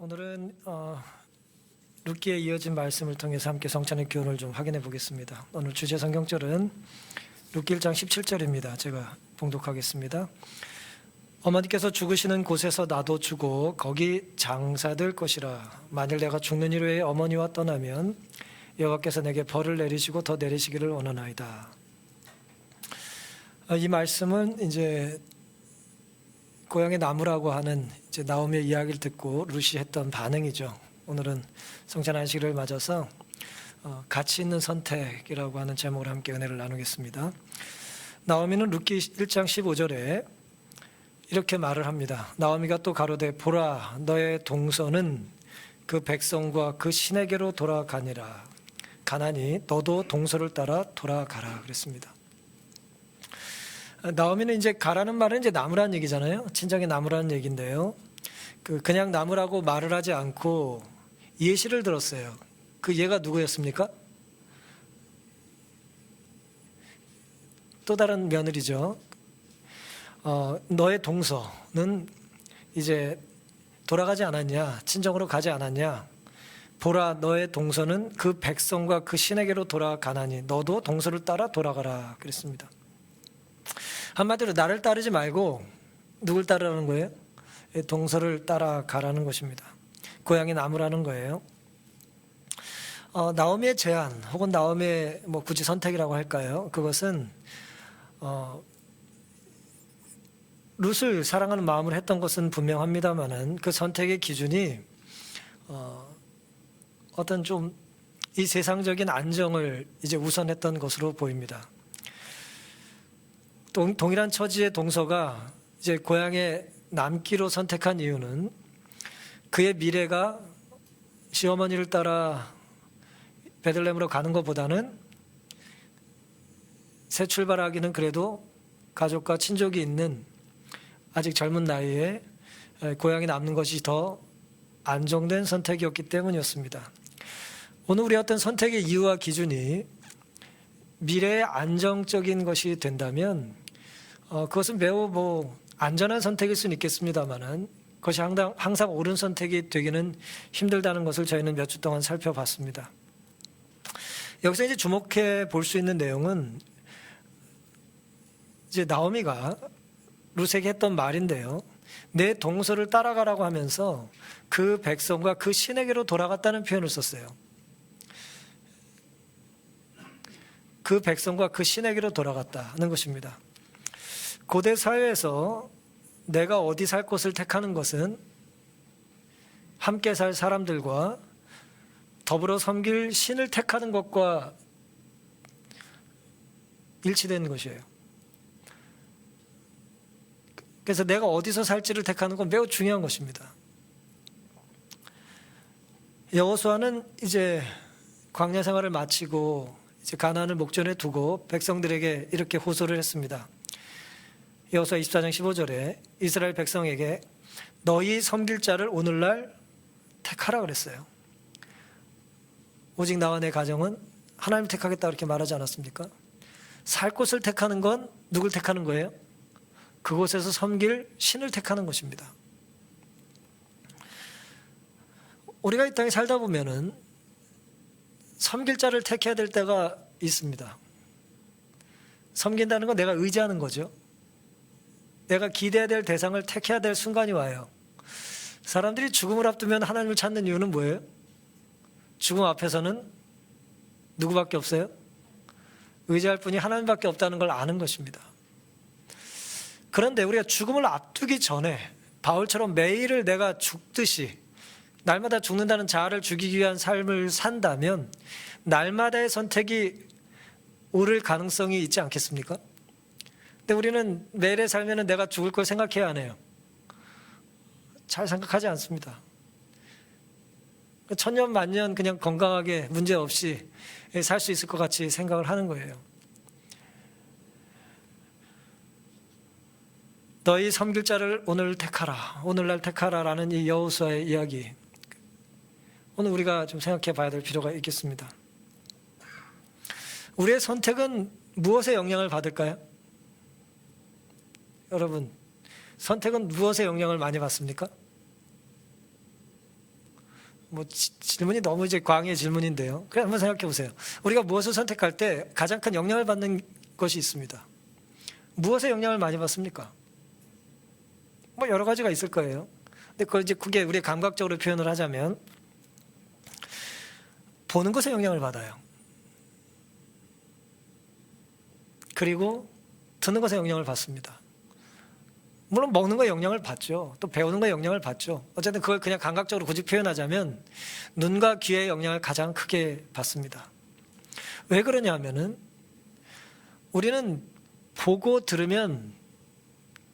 오늘은 룻기에 이어진 말씀을 통해서 함께 성찬의 교훈을 좀 확인해 보겠습니다. 오늘 주제 성경절은 룻기 1장 17절입니다. 제가 봉독하겠습니다. 어머니께서 죽으시는 곳에서 나도 죽고 거기 장사될 것이라. 만일 내가 죽는 일 외에 어머니와 떠나면 여호와께서 내게 벌을 내리시고 더 내리시기를 원하나이다. 이 말씀은 이제 고향의 나무라고 하는 이제 나오미의 이야기를 듣고 룻이 했던 반응이죠. 오늘은 성찬 안식일을 맞아서 가치 있는 선택이라고 하는 제목으로 함께 은혜를 나누겠습니다. 나오미는 룻기 1장 15절에 이렇게 말을 합니다. 나오미가 또 가로되 보라 너의 동서는 그 백성과 그 신에게로 돌아가니라. 가나니 너도 동서를 따라 돌아가라 그랬습니다. 나오미는 이제 가라는 말은 이제 나무라는 얘기잖아요. 친정의 나무라는 얘기인데요. 그냥 나무라고 말을 하지 않고 예시를 들었어요. 그 얘가 누구였습니까? 또 다른 며느리죠. 너의 동서는 이제 돌아가지 않았냐? 친정으로 가지 않았냐? 보라 너의 동서는 그 백성과 그 신에게로 돌아가나니 너도 동서를 따라 돌아가라 그랬습니다. 한마디로 나를 따르지 말고 누굴 따르라는 거예요? 동서를 따라가라는 것입니다. 고향의 나무라는 거예요. 나오미의 제안 혹은 나오미의 굳이 선택이라고 할까요? 그것은 룻을 사랑하는 마음으로 했던 것은 분명합니다만은 그 선택의 기준이 어떤 좀 이 세상적인 안정을 이제 우선했던 것으로 보입니다. 동일한 처지의 동서가 이제 고향에 남기로 선택한 이유는 그의 미래가 시어머니를 따라 베들레헴으로 가는 것보다는 새 출발하기는 그래도 가족과 친족이 있는 아직 젊은 나이에 고향에 남는 것이 더 안정된 선택이었기 때문이었습니다. 오늘 우리 어떤 선택의 이유와 기준이 미래의 안정적인 것이 된다면 그것은 매우 안전한 선택일 수는 있겠습니다만은 그것이 항상 옳은 선택이 되기는 힘들다는 것을 저희는 몇 주 동안 살펴봤습니다. 여기서 이제 주목해 볼 수 있는 내용은 이제 나오미가 룻에게 했던 말인데요. 내 동서를 따라가라고 하면서 그 백성과 그 신에게로 돌아갔다는 표현을 썼어요. 그 백성과 그 신에게로 돌아갔다는 것입니다. 고대 사회에서 내가 어디 살 곳을 택하는 것은 함께 살 사람들과 더불어 섬길 신을 택하는 것과 일치되는 것이에요. 그래서 내가 어디서 살지를 택하는 건 매우 중요한 것입니다. 여호수아는 이제 광야 생활을 마치고 이제 가나안을 목전에 두고 백성들에게 이렇게 호소를 했습니다. 여호수아 24장 15절에 이스라엘 백성에게 너희 섬길 자를 오늘날 택하라 그랬어요. 오직 나와 내 가정은 하나님 택하겠다 그렇게 말하지 않았습니까? 살 곳을 택하는 건 누굴 택하는 거예요? 그곳에서 섬길 신을 택하는 것입니다. 우리가 이 땅에 살다 보면은 섬길 자를 택해야 될 때가 있습니다. 섬긴다는 건 내가 의지하는 거죠. 내가 기대해야 될 대상을 택해야 될 순간이 와요. 사람들이 죽음을 앞두면 하나님을 찾는 이유는 뭐예요? 죽음 앞에서는 누구밖에 없어요? 의지할 분이 하나님밖에 없다는 걸 아는 것입니다. 그런데 우리가 죽음을 앞두기 전에 바울처럼 매일을 내가 죽듯이 날마다 죽는다는 자아를 죽이기 위한 삶을 산다면 날마다의 선택이 옳을 가능성이 있지 않겠습니까? 근데 우리는 매일의 삶에는 내가 죽을 걸 생각해야 하네요. 잘 생각하지 않습니다. 천년 만년 그냥 건강하게 문제없이 살 수 있을 것 같이 생각을 하는 거예요. 너희 섬길 자를 오늘날 택하라라는 이 여호수아의 이야기, 오늘 우리가 좀 생각해 봐야 될 필요가 있겠습니다. 우리의 선택은 무엇에 영향을 받을까요? 여러분, 선택은 무엇에 영향을 많이 받습니까? 질문이 너무 이제 광의 질문인데요. 그냥 한번 생각해 보세요. 우리가 무엇을 선택할 때 가장 큰 영향을 받는 것이 있습니다. 무엇에 영향을 많이 받습니까? 여러 가지가 있을 거예요. 근데 그게 우리 감각적으로 표현을 하자면 보는 것에 영향을 받아요. 그리고 듣는 것에 영향을 받습니다. 물론 먹는 거에 영향을 받죠. 또 배우는 거에 영향을 받죠. 어쨌든 그걸 그냥 감각적으로 굳이 표현하자면 눈과 귀의 영향을 가장 크게 받습니다. 왜 그러냐 하면은 우리는 보고 들으면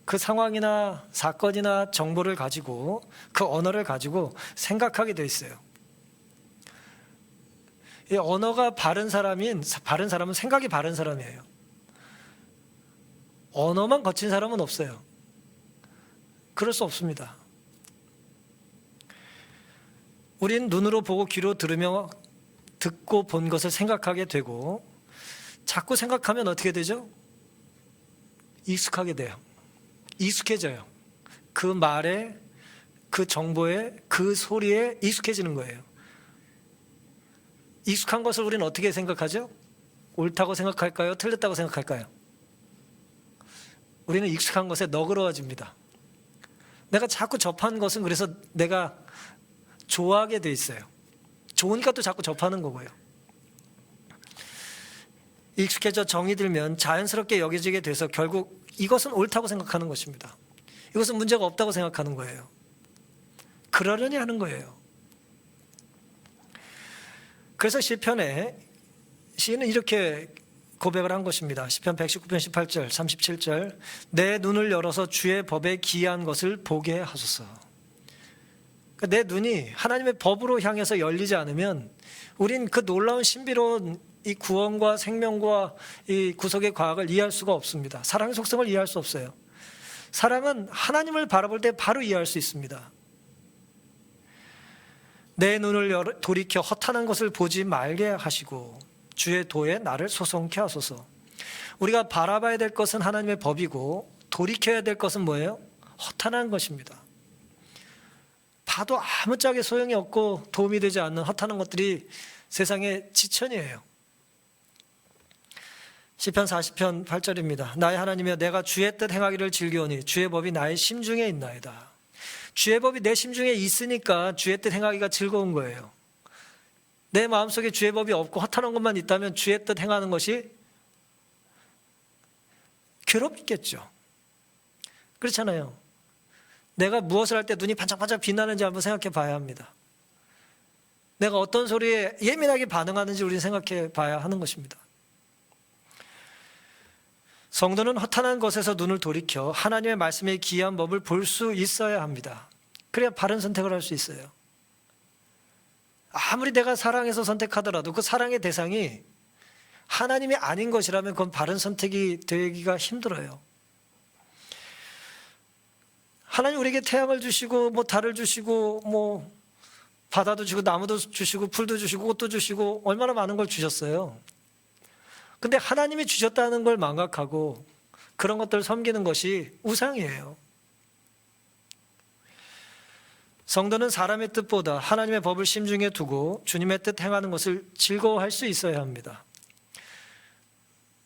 그 상황이나 사건이나 정보를 가지고 그 언어를 가지고 생각하게 돼 있어요. 이 언어가 바른 사람은 생각이 바른 사람이에요. 언어만 거친 사람은 없어요. 그럴 수 없습니다. 우린 눈으로 보고 귀로 들으며 듣고 본 것을 생각하게 되고 자꾸 생각하면 어떻게 되죠? 익숙하게 돼요. 익숙해져요. 그 말에, 그 정보에, 그 소리에 익숙해지는 거예요. 익숙한 것을 우리는 어떻게 생각하죠? 옳다고 생각할까요? 틀렸다고 생각할까요? 우리는 익숙한 것에 너그러워집니다. 내가 자꾸 접한 것은 그래서 내가 좋아하게 돼 있어요. 좋으니까 또 자꾸 접하는 거고요. 익숙해져 정이 들면 자연스럽게 여겨지게 돼서 결국 이것은 옳다고 생각하는 것입니다. 이것은 문제가 없다고 생각하는 거예요. 그러려니 하는 거예요. 그래서 시편에 시인은 이렇게 고백을 한 것입니다. 시편 119편 18절 37절 내 눈을 열어서 주의 법에 기이한 것을 보게 하소서. 그러니까 내 눈이 하나님의 법으로 향해서 열리지 않으면 우린 그 놀라운 신비로운 이 구원과 생명과 이 구속의 과학을 이해할 수가 없습니다. 사랑의 속성을 이해할 수 없어요. 사랑은 하나님을 바라볼 때 바로 이해할 수 있습니다. 내 눈을 돌이켜 허탄한 것을 보지 말게 하시고 주의 도에 나를 소송케 하소서. 우리가 바라봐야 될 것은 하나님의 법이고 돌이켜야 될 것은 뭐예요? 허탄한 것입니다. 봐도 아무짝에 소용이 없고 도움이 되지 않는 허탄한 것들이 세상의 지천이에요. 시편 40편 8절입니다. 나의 하나님이여 내가 주의 뜻 행하기를 즐겨오니 주의 법이 나의 심중에 있나이다. 주의 법이 내 심중에 있으니까 주의 뜻 행하기가 즐거운 거예요. 내 마음속에 주의 법이 없고 허탄한 것만 있다면 주의 뜻 행하는 것이 괴롭겠죠. 그렇잖아요. 내가 무엇을 할 때 눈이 반짝반짝 빛나는지 한번 생각해 봐야 합니다. 내가 어떤 소리에 예민하게 반응하는지 우리는 생각해 봐야 하는 것입니다. 성도는 허탄한 것에서 눈을 돌이켜 하나님의 말씀의 기이한 법을 볼 수 있어야 합니다. 그래야 바른 선택을 할 수 있어요. 아무리 내가 사랑해서 선택하더라도 그 사랑의 대상이 하나님이 아닌 것이라면 그건 바른 선택이 되기가 힘들어요. 하나님 우리에게 태양을 주시고 달을 주시고 바다도 주시고 나무도 주시고 풀도 주시고 꽃도 주시고 얼마나 많은 걸 주셨어요. 근데 하나님이 주셨다는 걸 망각하고 그런 것들을 섬기는 것이 우상이에요. 성도는 사람의 뜻보다 하나님의 법을 심중에 두고 주님의 뜻 행하는 것을 즐거워할 수 있어야 합니다.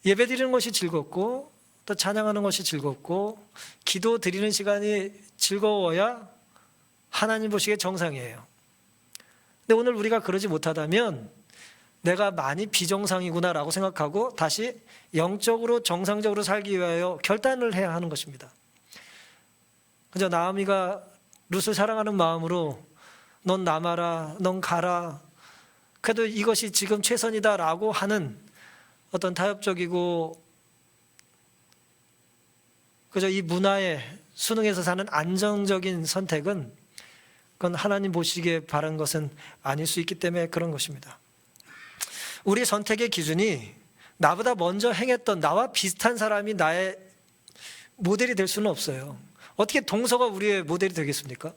예배 드리는 것이 즐겁고 또 찬양하는 것이 즐겁고 기도 드리는 시간이 즐거워야 하나님 보시기에 정상이에요. 근데 오늘 우리가 그러지 못하다면 내가 많이 비정상이구나라고 생각하고 다시 영적으로 정상적으로 살기 위하여 결단을 해야 하는 것입니다. 그저 나오미가 룻을 사랑하는 마음으로 넌 남아라, 넌 가라, 그래도 이것이 지금 최선이다라고 하는 어떤 타협적이고 그저 이 문화에 순응해서 사는 안정적인 선택은 그건 하나님 보시기에 바른 것은 아닐 수 있기 때문에 그런 것입니다. 우리 선택의 기준이 나보다 먼저 행했던 나와 비슷한 사람이 나의 모델이 될 수는 없어요. 어떻게 동서가 우리의 모델이 되겠습니까?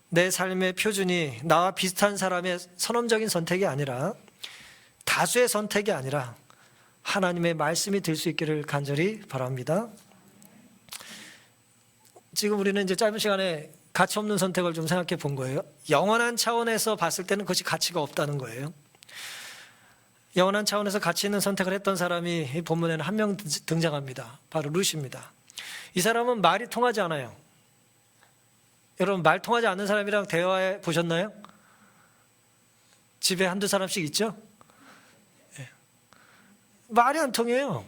내 삶의 표준이 나와 비슷한 사람의 선험적인 선택이 아니라 다수의 선택이 아니라 하나님의 말씀이 될 수 있기를 간절히 바랍니다. 지금 우리는 이제 짧은 시간에 가치 없는 선택을 좀 생각해 본 거예요. 영원한 차원에서 봤을 때는 그것이 가치가 없다는 거예요. 영원한 차원에서 가치 있는 선택을 했던 사람이 이 본문에는 한 명 등장합니다. 바로 룻입니다. 이 사람은 말이 통하지 않아요. 여러분, 말 통하지 않는 사람이랑 대화해 보셨나요? 집에 한두 사람씩 있죠? 예. 말이 안 통해요.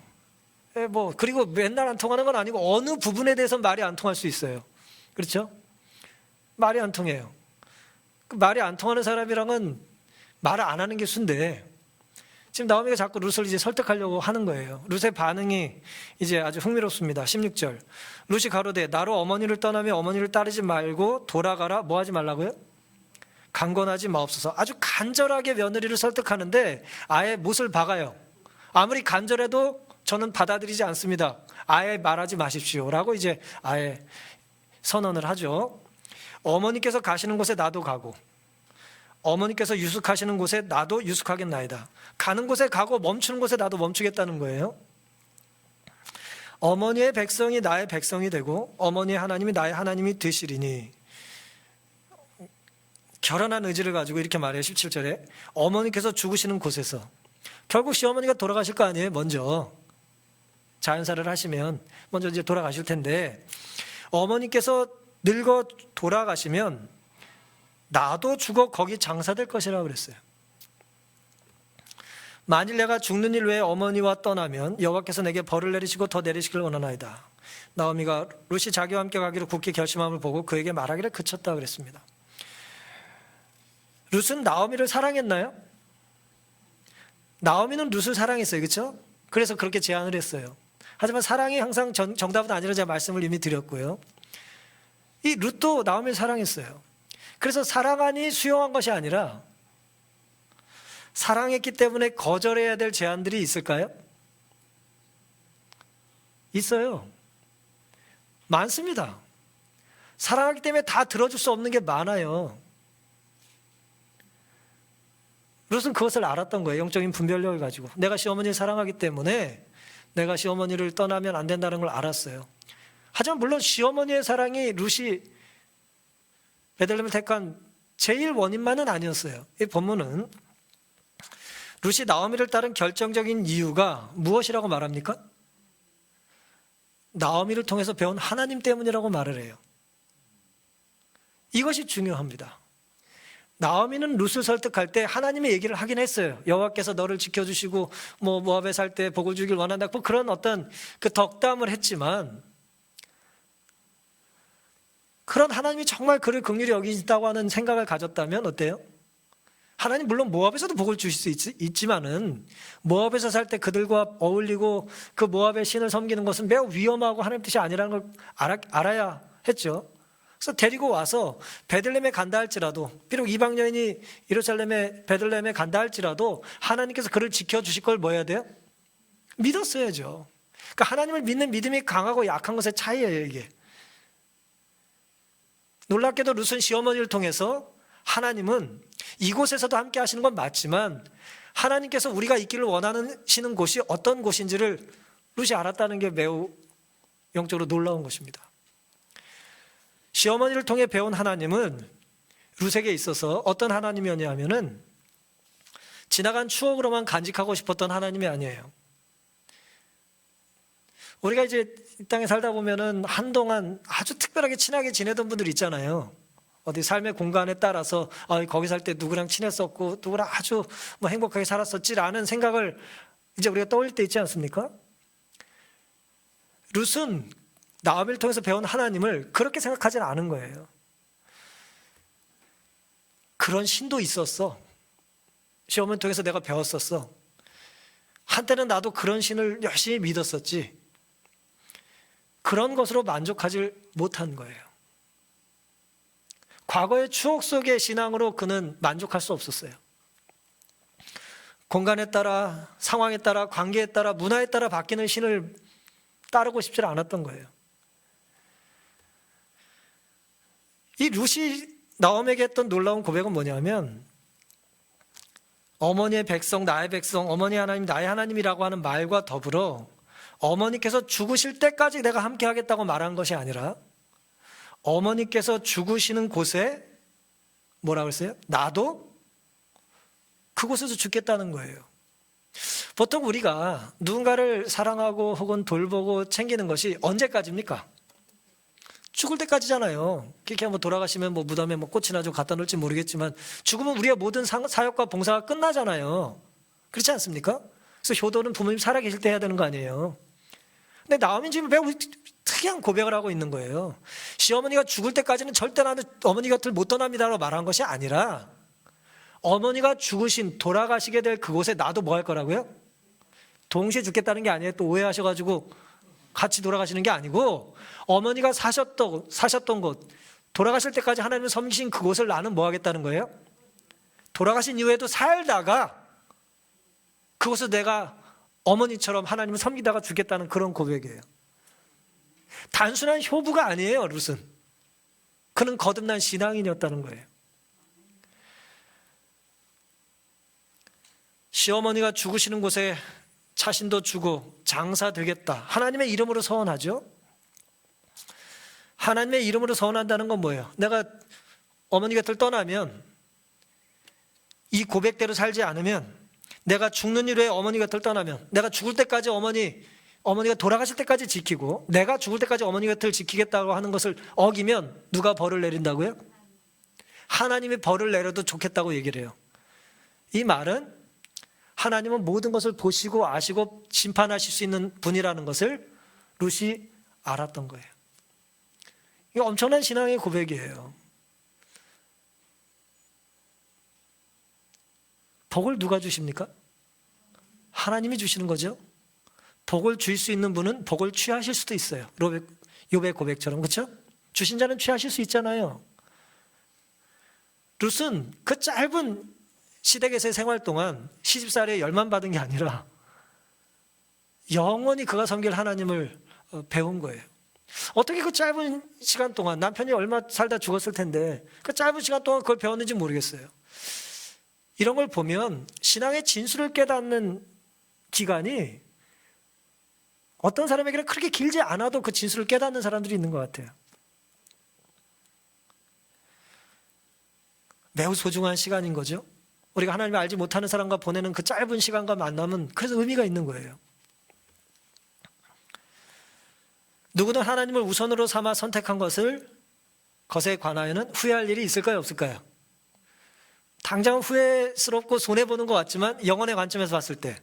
예, 그리고 맨날 안 통하는 건 아니고 어느 부분에 대해서 말이 안 통할 수 있어요. 그렇죠? 말이 안 통해요. 말이 안 통하는 사람이랑은 말을 안 하는 게 순데, 지금 나오미가 자꾸 룻을 이제 설득하려고 하는 거예요. 룻의 반응이 이제 아주 흥미롭습니다. 16절. 룻이 가로되 나로 어머니를 떠나며 어머니를 따르지 말고 돌아가라. 뭐 하지 말라고요? 강권하지 마옵소서. 아주 간절하게 며느리를 설득하는데 아예 못을 박아요. 아무리 간절해도 저는 받아들이지 않습니다. 아예 말하지 마십시오. 라고 이제 아예 선언을 하죠. 어머니께서 가시는 곳에 나도 가고 어머니께서 유숙하시는 곳에 나도 유숙하겠나이다. 가는 곳에 가고 멈추는 곳에 나도 멈추겠다는 거예요. 어머니의 백성이 나의 백성이 되고 어머니의 하나님이 나의 하나님이 되시리니. 결연한 의지를 가지고 이렇게 말해요. 17절에 어머니께서 죽으시는 곳에서. 결국 시어머니가 돌아가실 거 아니에요. 먼저 자연사를 하시면 먼저 이제 돌아가실 텐데, 어머니께서 늙어 돌아가시면 나도 죽어 거기 장사될 것이라고 그랬어요. 만일 내가 죽는 일 외에 어머니와 떠나면 여호와께서 내게 벌을 내리시고 더 내리시길 원하나이다. 나오미가 룻이 자기와 함께 가기로 굳게 결심함을 보고 그에게 말하기를 그쳤다 그랬습니다. 룻은 나오미를 사랑했나요? 나오미는 룻을 사랑했어요. 그렇죠? 그래서 그렇게 제안을 했어요. 하지만 사랑이 항상 정답은 아니라 제가 말씀을 이미 드렸고요. 이 룻도 나오미를 사랑했어요. 그래서 사랑하니 수용한 것이 아니라 사랑했기 때문에 거절해야 될 제안들이 있을까요? 있어요. 많습니다. 사랑하기 때문에 다 들어줄 수 없는 게 많아요. 룻은 그것을 알았던 거예요. 영적인 분별력을 가지고. 내가 시어머니를 사랑하기 때문에 내가 시어머니를 떠나면 안 된다는 걸 알았어요. 하지만 물론 시어머니의 사랑이 룻이 베들레헴을 택한 제일 원인만은 아니었어요. 이 본문은 룻이 나오미를 따른 결정적인 이유가 무엇이라고 말합니까? 나오미를 통해서 배운 하나님 때문이라고 말을 해요. 이것이 중요합니다. 나오미는 룻을 설득할 때 하나님의 얘기를 하긴 했어요. 여호와께서 너를 지켜주시고 모압에 살 때 복을 주길 원한다. 그런 어떤 그 덕담을 했지만, 그런 하나님이 정말 그를 긍휼히 여기신다고 하는 생각을 가졌다면 어때요? 하나님 물론 모압에서도 복을 주실 수 있지만은 모압에서 살 때 그들과 어울리고 그 모압의 신을 섬기는 것은 매우 위험하고 하나님 뜻이 아니라는 걸 알아야 했죠. 그래서 데리고 와서 베들레헴에 간다 할지라도, 비록 이방 여인이 예루살렘에 베들레헴에 간다 할지라도 하나님께서 그를 지켜주실 걸 뭐 해야 돼요? 믿었어야죠. 그러니까 하나님을 믿는 믿음이 강하고 약한 것의 차이예요, 이게. 놀랍게도 룻은 시어머니를 통해서 하나님은 이곳에서도 함께 하시는 건 맞지만 하나님께서 우리가 있기를 원하시는 곳이 어떤 곳인지를 룻이 알았다는 게 매우 영적으로 놀라운 것입니다. 시어머니를 통해 배운 하나님은 룻에게 있어서 어떤 하나님이었냐면은 지나간 추억으로만 간직하고 싶었던 하나님이 아니에요. 우리가 이제 이 땅에 살다 보면은 한동안 아주 특별하게 친하게 지내던 분들 있잖아요. 어디 삶의 공간에 따라서 거기 살 때 누구랑 친했었고 누구랑 아주 행복하게 살았었지라는 생각을 이제 우리가 떠올릴 때 있지 않습니까? 룻은 나오미를 통해서 배운 하나님을 그렇게 생각하지는 않은 거예요. 그런 신도 있었어. 시어머니 통해서 내가 배웠었어. 한때는 나도 그런 신을 열심히 믿었었지. 그런 것으로 만족하지 못한 거예요. 과거의 추억 속의 신앙으로 그는 만족할 수 없었어요. 공간에 따라, 상황에 따라, 관계에 따라, 문화에 따라 바뀌는 신을 따르고 싶지 않았던 거예요. 이 룻이 나오미에게 했던 놀라운 고백은 뭐냐면, 어머니의 백성, 나의 백성, 어머니 하나님, 나의 하나님이라고 하는 말과 더불어 어머니께서 죽으실 때까지 내가 함께 하겠다고 말한 것이 아니라 어머니께서 죽으시는 곳에 뭐라고 했어요? 나도 그곳에서 죽겠다는 거예요. 보통 우리가 누군가를 사랑하고 혹은 돌보고 챙기는 것이 언제까지입니까? 죽을 때까지잖아요. 그렇게 뭐 돌아가시면 뭐 무덤에 뭐 꽃이나 좀 갖다 놓을지 모르겠지만 죽으면 우리의 모든 사역과 봉사가 끝나잖아요. 그렇지 않습니까? 그래서 효도는 부모님 살아계실 때 해야 되는 거 아니에요. 근데 나오미 지금 매우 특이한 고백을 하고 있는 거예요. 시어머니가 죽을 때까지는 절대 나는 어머니 곁을 못 떠납니다라고 말한 것이 아니라 어머니가 죽으신 돌아가시게 될 그곳에 나도 뭐 할 거라고요? 동시에 죽겠다는 게 아니에요. 또 오해하셔가지고 같이 돌아가시는 게 아니고 어머니가 사셨던 곳, 돌아가실 때까지 하나님을 섬기신 그곳을 나는 뭐 하겠다는 거예요? 돌아가신 이후에도 살다가 그곳에서 내가 어머니처럼 하나님을 섬기다가 죽겠다는 그런 고백이에요. 단순한 효부가 아니에요, 룻은. 그는 거듭난 신앙인이었다는 거예요. 시어머니가 죽으시는 곳에 자신도 주고 장사 되겠다. 하나님의 이름으로 서원하죠. 하나님의 이름으로 서원한다는 건 뭐예요? 내가 어머니 곁을 떠나면 이 고백대로 살지 않으면 내가 죽는 일에 어머니 곁을 떠나면 내가 죽을 때까지 어머니가 돌아가실 때까지 지키고 내가 죽을 때까지 어머니 곁을 지키겠다고 하는 것을 어기면 누가 벌을 내린다고요? 하나님이 벌을 내려도 좋겠다고 얘기를 해요. 이 말은 하나님은 모든 것을 보시고 아시고 심판하실 수 있는 분이라는 것을 룻이 알았던 거예요. 이게 엄청난 신앙의 고백이에요. 복을 누가 주십니까? 하나님이 주시는 거죠. 복을 줄 수 있는 분은 복을 취하실 수도 있어요. 욥의 고백처럼, 그렇죠? 주신 자는 취하실 수 있잖아요. 룻은 그 짧은 시댁에서의 생활 동안 시집살이에 열만 받은 게 아니라 영원히 그가 섬길 하나님을 배운 거예요. 어떻게 그 짧은 시간 동안, 남편이 얼마 살다 죽었을 텐데 그 짧은 시간 동안 그걸 배웠는지 모르겠어요. 이런 걸 보면 신앙의 진수를 깨닫는 기간이 어떤 사람에게는 그렇게 길지 않아도 그 진수를 깨닫는 사람들이 있는 것 같아요. 매우 소중한 시간인 거죠. 우리가 하나님을 알지 못하는 사람과 보내는 그 짧은 시간과 만남은 그래서 의미가 있는 거예요. 누구는 하나님을 우선으로 삼아 선택한 것에 관하여는 후회할 일이 있을까요, 없을까요? 당장 후회스럽고 손해보는 것 같지만 영혼의 관점에서 봤을 때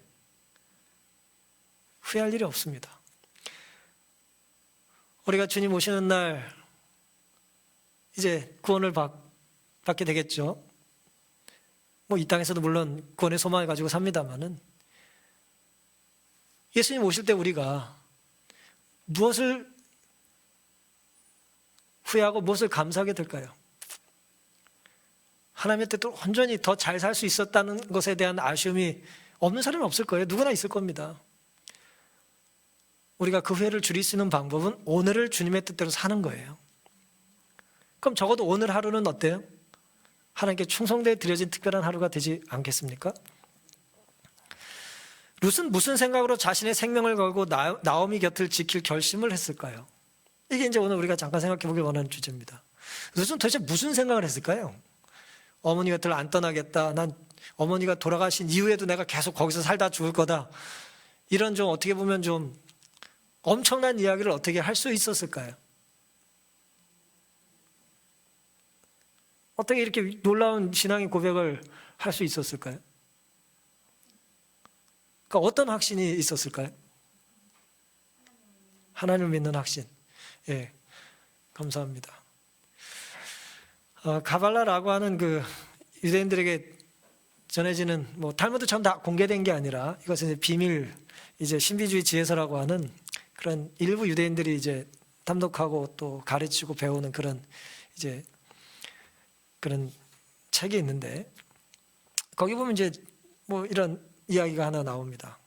후회할 일이 없습니다. 우리가 주님 오시는 날 이제 구원을 받게 되겠죠. 뭐 이 땅에서도 물론 구원의 소망을 가지고 삽니다만은 예수님 오실 때 우리가 무엇을 후회하고 무엇을 감사하게 될까요? 하나님의 뜻대로 온전히 더 잘 살 수 있었다는 것에 대한 아쉬움이 없는 사람은 없을 거예요. 누구나 있을 겁니다. 우리가 그 후회를 줄일 수 있는 방법은 오늘을 주님의 뜻대로 사는 거예요. 그럼 적어도 오늘 하루는 어때요? 하나님께 충성되어 드려진 특별한 하루가 되지 않겠습니까? 룻은 무슨 생각으로 자신의 생명을 걸고 나오미 곁을 지킬 결심을 했을까요? 이게 이제 오늘 우리가 잠깐 생각해 보길 원하는 주제입니다. 룻은 도대체 무슨 생각을 했을까요? 어머니 곁을 안 떠나겠다. 난 어머니가 돌아가신 이후에도 내가 계속 거기서 살다 죽을 거다. 이런 좀 어떻게 보면 좀 엄청난 이야기를 어떻게 할 수 있었을까요? 어떻게 이렇게 놀라운 신앙의 고백을 할 수 있었을까요? 그러니까 어떤 확신이 있었을까요? 하나님을 믿는 확신. 예, 감사합니다. 가발라라고 하는 그 유대인들에게 전해지는 뭐 탈무드처럼 다 공개된 게 아니라 이것은 이제 비밀, 이제 신비주의 지혜서라고 하는 그런 일부 유대인들이 이제 탐독하고 또 가르치고 배우는 그런 이제 그런 책이 있는데 거기 보면 이제 뭐 이런 이야기가 하나 나옵니다.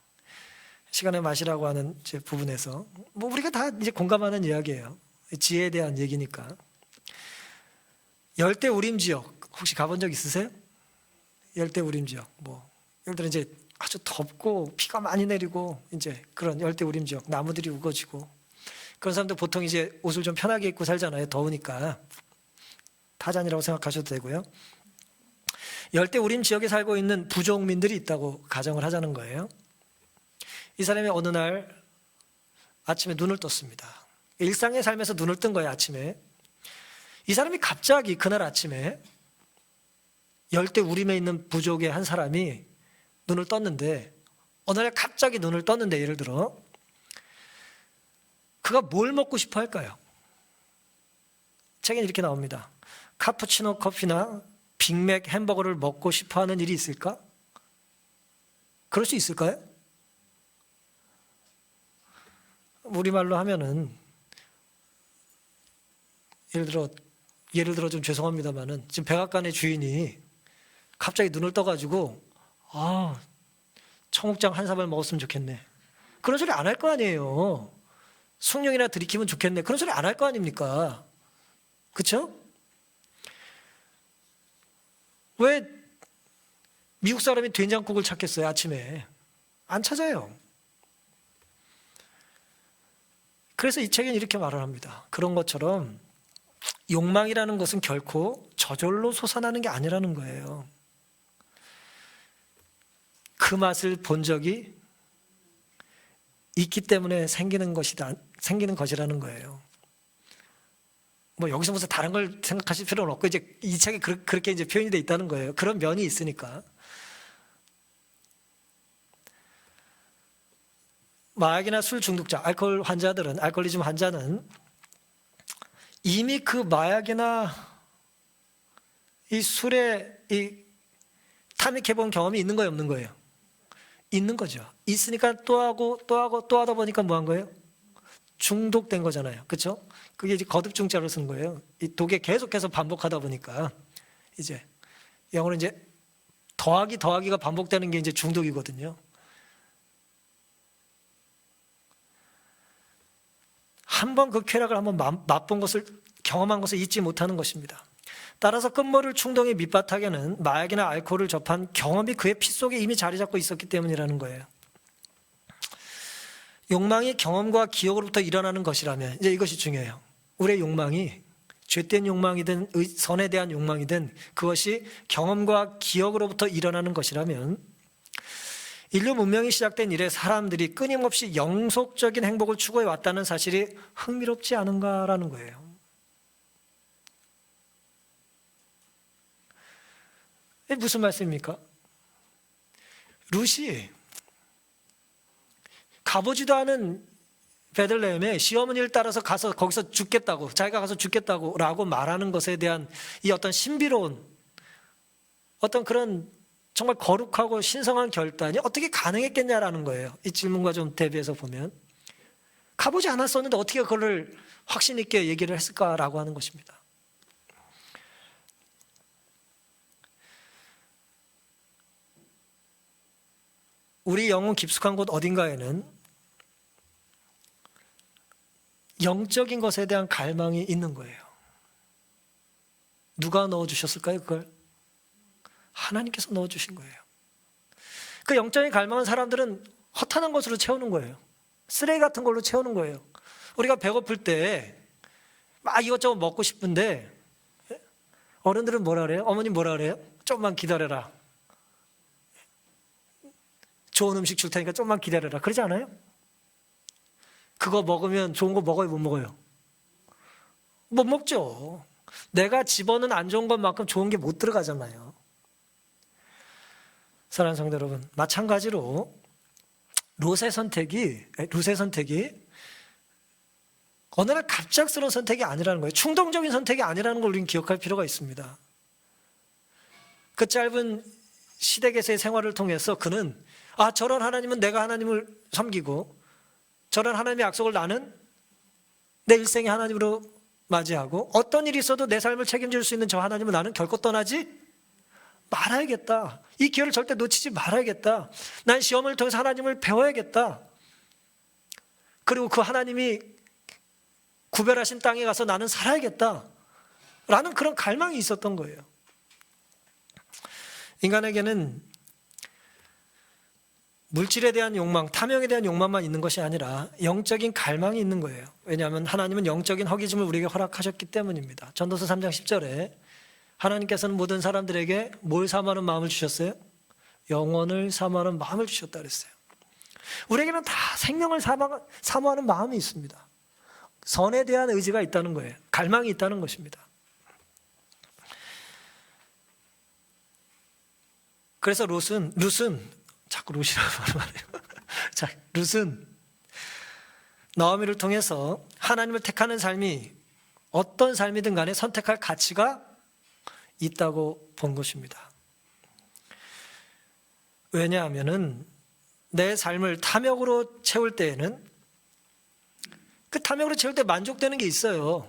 시간의 맛이라고 하는 이제 부분에서 뭐 우리가 다 이제 공감하는 이야기예요. 지혜에 대한 얘기니까. 열대우림 지역 혹시 가본 적 있으세요? 열대우림 지역 뭐 예를 들어 이제 아주 덥고 비가 많이 내리고 이제 그런 열대우림 지역 나무들이 우거지고 그런 사람들 보통 이제 옷을 좀 편하게 입고 살잖아요. 더우니까. 타잔이라고 생각하셔도 되고요. 열대 우림 지역에 살고 있는 부족민들이 있다고 가정을 하자는 거예요. 이 사람이 어느 날 아침에 눈을 떴습니다. 일상의 삶에서 눈을 뜬 거예요, 아침에. 이 사람이 갑자기 그날 아침에 열대 우림에 있는 부족의 한 사람이 눈을 떴는데, 어느 날 갑자기 눈을 떴는데, 예를 들어 그가 뭘 먹고 싶어 할까요? 책에 이렇게 나옵니다. 카푸치노 커피나 빅맥 햄버거를 먹고 싶어 하는 일이 있을까? 그럴 수 있을까요? 우리말로 하면은 예를 들어 좀 죄송합니다만은 지금 백악관의 주인이 갑자기 눈을 떠가지고 청국장 한 사발 먹었으면 좋겠네. 그런 소리 안 할 거 아니에요. 숭늉이나 들이키면 좋겠네. 그런 소리 안 할 거 아닙니까? 그렇죠? 왜 미국 사람이 된장국을 찾겠어요, 아침에? 안 찾아요. 그래서 이 책은 이렇게 말을 합니다. 그런 것처럼 욕망이라는 것은 결코 저절로 솟아나는 게 아니라는 거예요. 그 맛을 본 적이 있기 때문에 생기는 것이라는 거예요. 뭐 여기서 무슨 다른 걸 생각하실 필요는 없고, 이제 이 책에 그렇게 이제 표현이 돼 있다는 거예요. 그런 면이 있으니까. 마약이나 술 중독자, 알코올리즘 환자는 이미 그 마약이나 이 술에 탐닉해본 경험이 있는 거예요, 없는 거예요? 있는 거죠. 있으니까 또 하고 또 하다 보니까 뭐 한 거예요? 중독된 거잖아요. 그렇죠? 그게 이제 거듭중자로 쓰는 거예요. 이 독에 계속해서 반복하다 보니까 이제 영어로 이제 더하기가 반복되는 게 이제 중독이거든요. 한번 그 쾌락을 한번 맛본 것을, 경험한 것을 잊지 못하는 것입니다. 따라서 끝모를 충동의 밑바닥에는 마약이나 알코올을 접한 경험이 그의 피 속에 이미 자리 잡고 있었기 때문이라는 거예요. 욕망이 경험과 기억으로부터 일어나는 것이라면, 이제 이것이 중요해요. 우리의 욕망이 죄된 욕망이든 선에 대한 욕망이든 그것이 경험과 기억으로부터 일어나는 것이라면, 인류 문명이 시작된 이래 사람들이 끊임없이 영속적인 행복을 추구해 왔다는 사실이 흥미롭지 않은가라는 거예요. 이게 무슨 말씀입니까? 룻이 가보지도 않은 베들레헴에 시어머니를 따라서 거기서 죽겠다고, 자기가 가서 죽겠다고 라고 말하는 것에 대한 이 어떤 신비로운 어떤 그런 정말 거룩하고 신성한 결단이 어떻게 가능했겠냐라는 거예요. 이 질문과 좀 대비해서 보면, 가보지 않았었는데 어떻게 그걸 확신 있게 얘기를 했을까라고 하는 것입니다. 우리 영혼 깊숙한 곳 어딘가에는 영적인 것에 대한 갈망이 있는 거예요. 누가 넣어주셨을까요, 그걸? 하나님께서 넣어주신 거예요. 그 영적인 갈망은 사람들은 허탄한 것으로 채우는 거예요. 쓰레기 같은 걸로 채우는 거예요. 우리가 배고플 때 막 이것저것 먹고 싶은데 어른들은 뭐라 그래요? 어머님 뭐라 그래요? 좀만 기다려라. 좋은 음식 줄 테니까 좀만 기다려라. 그러지 않아요? 그거 먹으면 좋은 거 먹어요, 못 먹어요? 못 먹죠. 내가 집어넣은 안 좋은 것만큼 좋은 게 못 들어가잖아요. 사랑하는 성도 여러분, 마찬가지로 룻의 선택이 어느 날 갑작스러운 선택이 아니라는 거예요. 충동적인 선택이 아니라는 걸 우리는 기억할 필요가 있습니다. 그 짧은 시댁에서의 생활을 통해서 그는 저런 하나님은 내가 하나님을 섬기고 저런 하나님의 약속을 나는 내 일생의 하나님으로 맞이하고 어떤 일이 있어도 내 삶을 책임질 수 있는 저 하나님은 나는 결코 떠나지 말아야겠다. 이 기회를 절대 놓치지 말아야겠다. 난 시험을 통해서 하나님을 배워야겠다. 그리고 그 하나님이 구별하신 땅에 가서 나는 살아야겠다. 라는 그런 갈망이 있었던 거예요. 인간에게는 물질에 대한 욕망, 탐욕에 대한 욕망만 있는 것이 아니라 영적인 갈망이 있는 거예요. 왜냐하면 하나님은 영적인 허기짐을 우리에게 허락하셨기 때문입니다. 전도서 3장 10절에 하나님께서는 모든 사람들에게 뭘 사모하는 마음을 주셨어요? 영혼을 사모하는 마음을 주셨다 그랬어요. 우리에게는 다 생명을 사모하는 마음이 있습니다. 선에 대한 의지가 있다는 거예요. 갈망이 있다는 것입니다. 그래서 룻은 자꾸 룻이라고 말해요. 자, 룻은 나오미를 통해서 하나님을 택하는 삶이 어떤 삶이든 간에 선택할 가치가 있다고 본 것입니다. 왜냐하면은 내 삶을 탐욕으로 채울 때에는 그 탐욕으로 채울 때 만족되는 게 있어요.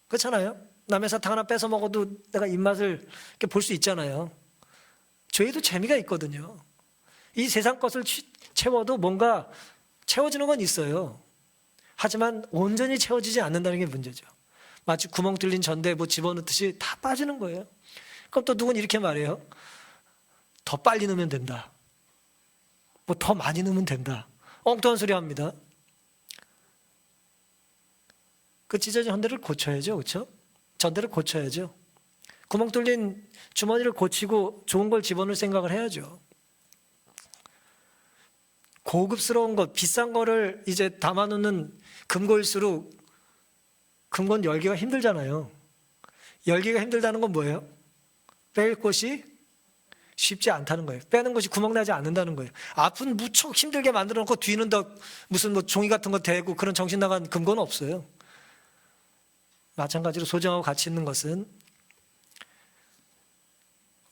그렇잖아요? 남의 사탕 하나 뺏어 먹어도 내가 입맛을 볼 수 있잖아요. 죄에도 재미가 있거든요. 이 세상 것을 채워도 뭔가 채워지는 건 있어요. 하지만 온전히 채워지지 않는다는 게 문제죠. 마치 구멍 뚫린 전대에 뭐 집어넣듯이 다 빠지는 거예요. 그럼 또 누군 이렇게 말해요. 더 빨리 넣으면 된다. 뭐 더 많이 넣으면 된다. 엉뚱한 소리 합니다. 그 찢어진 전대를 고쳐야죠. 그렇죠? 전대를 고쳐야죠. 구멍 뚫린 주머니를 고치고 좋은 걸 집어넣을 생각을 해야죠. 고급스러운 것, 비싼 거를 이제 담아놓는 금고일수록 금고는 열기가 힘들잖아요. 열기가 힘들다는 건 뭐예요? 뺄 곳이 쉽지 않다는 거예요. 빼는 것이 구멍나지 않는다는 거예요. 앞은 무척 힘들게 만들어 놓고 뒤는 더 무슨 뭐 종이 같은 거 대고 그런 정신 나간 금고는 없어요. 마찬가지로 소중하고 가치 있는 것은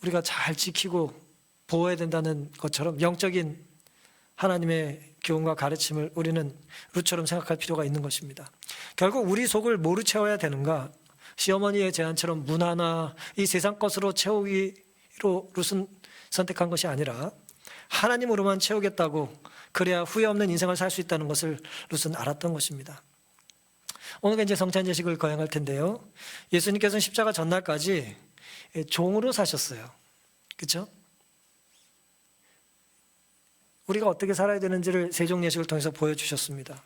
우리가 잘 지키고 보호해야 된다는 것처럼 영적인 하나님의 교훈과 가르침을 우리는 룻처럼 생각할 필요가 있는 것입니다. 결국 우리 속을 뭐로 채워야 되는가? 시어머니의 제안처럼 문화나 이 세상 것으로 채우기로 룻은 선택한 것이 아니라 하나님으로만 채우겠다고, 그래야 후회 없는 인생을 살 수 있다는 것을 룻은 알았던 것입니다. 오늘 이제 성찬제식을 거행할 텐데요. 예수님께서는 십자가 전날까지 종으로 사셨어요. 그렇죠? 우리가 어떻게 살아야 되는지를 세종예식을 통해서 보여주셨습니다.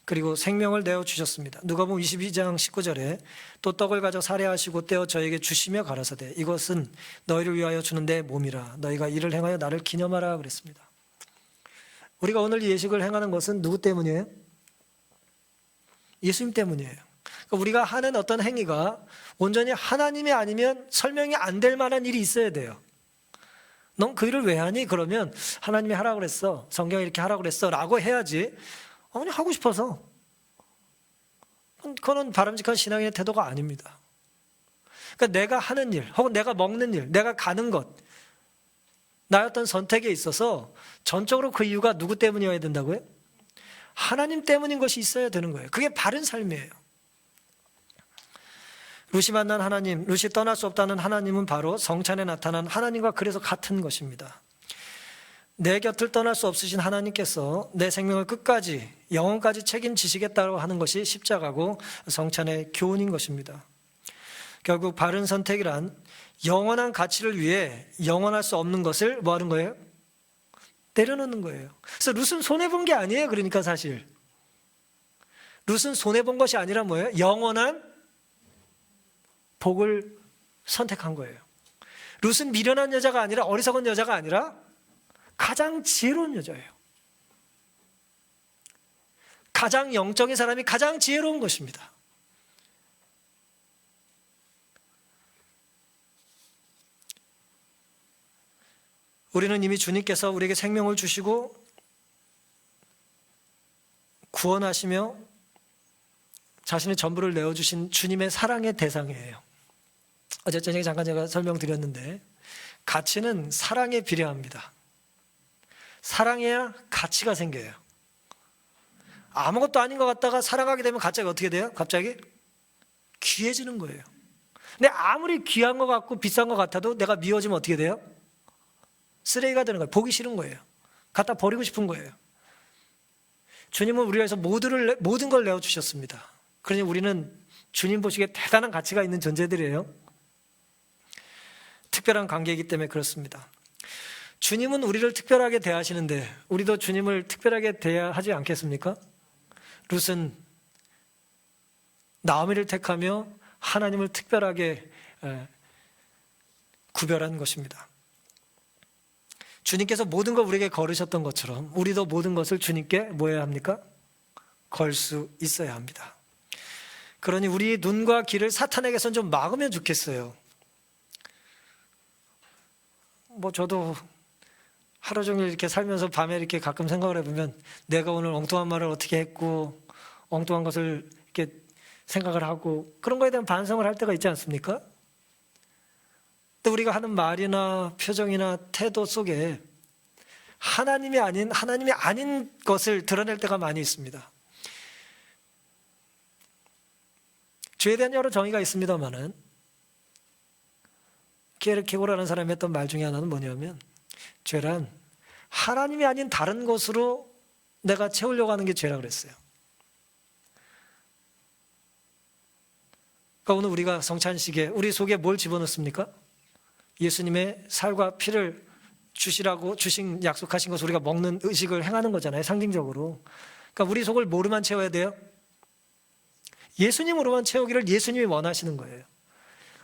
그리고 생명을 내어주셨습니다. 누가복음 22장 19절에 또 떡을 가져 살해하시고 떼어 저에게 주시며 가라사대 이것은 너희를 위하여 주는 내 몸이라 너희가 이를 행하여 나를 기념하라 그랬습니다. 우리가 오늘 이 예식을 행하는 것은 누구 때문이에요? 예수님 때문이에요. 그러니까 우리가 하는 어떤 행위가 온전히 하나님이 아니면 설명이 안 될 만한 일이 있어야 돼요. 넌 그 일을 왜 하니? 그러면 하나님이 하라고 그랬어. 성경이 이렇게 하라고 그랬어. 라고 해야지. 아니, 하고 싶어서. 그건 바람직한 신앙의 태도가 아닙니다. 그러니까 내가 하는 일, 혹은 내가 먹는 일, 내가 가는 것, 나의 어떤 선택에 있어서 전적으로 그 이유가 누구 때문이어야 된다고요? 하나님 때문인 것이 있어야 되는 거예요. 그게 바른 삶이에요. 룻이 만난 하나님, 룻이 떠날 수 없다는 하나님은 바로 성찬에 나타난 하나님과 그래서 같은 것입니다. 내 곁을 떠날 수 없으신 하나님께서 내 생명을 끝까지, 영원까지 책임지시겠다고 하는 것이 십자가고 성찬의 교훈인 것입니다. 결국 바른 선택이란 영원한 가치를 위해 영원할 수 없는 것을 뭐 하는 거예요? 내려놓는 거예요. 그래서 룻은 손해본 게 아니에요. 그러니까 사실 룻은 손해본 것이 아니라 뭐예요? 영원한 복을 선택한 거예요. 룻은 미련한 여자가 아니라, 어리석은 여자가 아니라 가장 지혜로운 여자예요. 가장 영적인 사람이 가장 지혜로운 것입니다. 우리는 이미 주님께서 우리에게 생명을 주시고 구원하시며 자신의 전부를 내어주신 주님의 사랑의 대상이에요. 어제 저녁에 잠깐 제가 설명드렸는데 가치는 사랑에 비례합니다. 사랑해야 가치가 생겨요. 아무것도 아닌 것 같다가 사랑하게 되면 갑자기 어떻게 돼요? 갑자기 귀해지는 거예요. 근데 아무리 귀한 것 같고 비싼 것 같아도 내가 미워지면 어떻게 돼요? 쓰레기가 되는 거예요. 보기 싫은 거예요. 갖다 버리고 싶은 거예요. 주님은 우리 위해서 모든 걸 내어주셨습니다. 그러니 우리는 주님 보시기에 대단한 가치가 있는 존재들이에요. 특별한 관계이기 때문에 그렇습니다. 주님은 우리를 특별하게 대하시는데 우리도 주님을 특별하게 대하지 않겠습니까? 룻은 나오미를 택하며 하나님을 특별하게 구별한 것입니다. 주님께서 모든 걸 우리에게 걸으셨던 것처럼 우리도 모든 것을 주님께 뭐 해야 합니까? 걸 수 있어야 합니다. 그러니 우리 눈과 귀를 사탄에게선 좀 막으면 좋겠어요. 저도 하루 종일 이렇게 살면서 밤에 이렇게 가끔 생각을 해보면 내가 오늘 엉뚱한 말을 어떻게 했고 엉뚱한 것을 이렇게 생각을 하고 그런 거에 대한 반성을 할 때가 있지 않습니까? 또 우리가 하는 말이나 표정이나 태도 속에 하나님이 아닌 것을 드러낼 때가 많이 있습니다. 죄에 대한 여러 정의가 있습니다만은 키에르케고르라는 사람이 했던 말 중에 하나는 뭐냐면 죄란 하나님이 아닌 다른 것으로 내가 채우려고 하는 게 죄라 그랬어요. 그러니까 오늘 우리가 성찬식에 우리 속에 뭘 집어넣습니까? 예수님의 살과 피를 주시라고 약속하신 것을 우리가 먹는 의식을 행하는 거잖아요, 상징적으로. 그러니까 우리 속을 뭐로만 채워야 돼요? 예수님으로만 채우기를 예수님이 원하시는 거예요.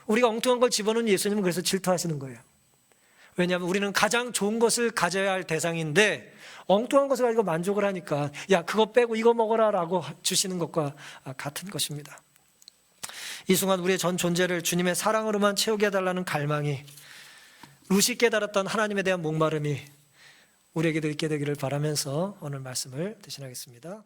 우리가 엉뚱한 걸 집어넣은 예수님은 그래서 질투하시는 거예요. 왜냐하면 우리는 가장 좋은 것을 가져야 할 대상인데 엉뚱한 것을 가지고 만족을 하니까 야 그거 빼고 이거 먹어라 라고 주시는 것과 같은 것입니다. 이 순간 우리의 전 존재를 주님의 사랑으로만 채우게 해달라는 갈망이, 룻이 깨달았던 하나님에 대한 목마름이 우리에게도 있게 되기를 바라면서 오늘 말씀을 대신하겠습니다.